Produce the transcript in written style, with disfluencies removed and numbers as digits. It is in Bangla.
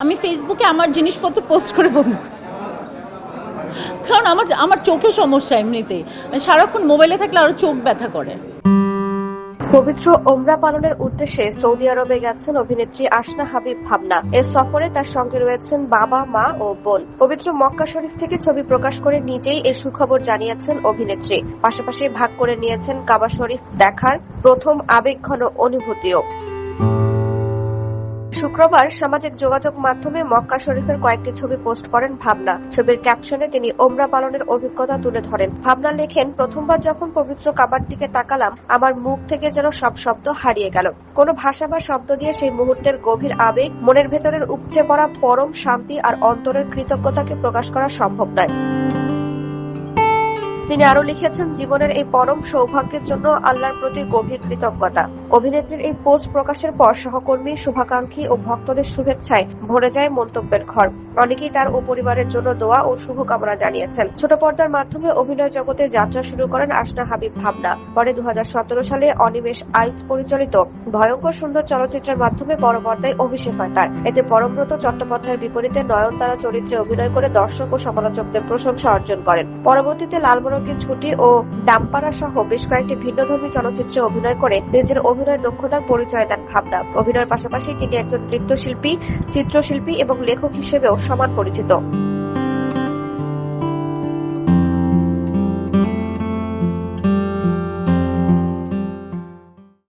আমি ফেসবুকে আমার জিনিসপত্র পোস্ট করে বন্ধ কারণ আমার চোখে সমস্যা এমনিতেই সারাক্ষণ মোবাইলে থাকলে আরো চোখ ব্যথা করে। পবিত্র ওমরা পালনের উদ্দেশ্যে সৌদি আরবে গেছেন অভিনেত্রী আসনা হাবিব ভাবনা। এ সফরে তার সঙ্গে রয়েছেন বাবা, মা ও বোন। পবিত্র মক্কা শরীফ থেকে ছবি প্রকাশ করে নিজেই এই সুখবর জানিয়েছেন অভিনেত্রী। পাশাপাশি ভাগ করে নিয়েছেন কাবা শরীফ দেখার প্রথম আবেগঘন অনুভূতিও। শুক্রবার সামাজিক যোগাযোগ মাধ্যমে মক্কা শরীফের কয়েকটি ছবি পোস্ট করেন ভাবনা। ছবির ক্যাপশনে তিনি ওমরা পালনের অভিজ্ঞতা তুলে ধরেন। ভাবনা লেখেন, প্রথমবার যখন পবিত্র কাবার দিকে তাকালাম, আমার মুখ থেকে যেন সব শব্দ হারিয়ে গেল। কোনো ভাষা বা শব্দ দিয়ে সেই মুহূর্তের গভীর আবেগ, মনের ভেতরের উপচে পড়া পরম শান্তি আর অন্তরের কৃতজ্ঞতাকে প্রকাশ করা সম্ভব নয়। তিনি আরো লিখেছেন, জীবনের এই পরম সৌভাগ্যের জন্য আল্লাহর প্রতি গভীর কৃতজ্ঞতা। অভিনেত্রীর এই পোস্ট প্রকাশের পর সহকর্মী, শুভাকাঙ্ক্ষী ও ভক্তদের শুভেচ্ছায় ভরে যায় মন্তব্যের ঘর। অনেকেই তার ও পরিবারের জন্য দোয়া ও শুভকামনা জানিয়েছেন। ছোট পর্দার মাধ্যমে অভিনয় জগতে যাত্রা শুরু করেন আসনা হাবিব ভাবনা। পরে 2017 সালে অনিমেষ আইস পরিচালিত ভয়ঙ্কর সুন্দর চলচ্চিত্রের মাধ্যমে বড় পর্দায় অভিষেক হয় তার। এতে পরমব্রত চট্টোপাধ্যায়ের বিপরীতে নয়নতারা চরিত্রে অভিনয় করে দর্শক ও সমালোচকদের প্রশংসা অর্জন করেন। পরবর্তীতে লালমোড়কের ছুটি ও ডাম্পারা সহ বেশ কয়েকটি ভিন্নধর্মী চলচ্চিত্রে অভিনয় করে নিজের অভিনয় দক্ষতার পরিচয় দেন ভাবনা। অভিনয়ের পাশাপাশি তিনি একজন নৃত্যশিল্পী, চিত্রশিল্পী এবং লেখক হিসেবেও সমান পরিচিত।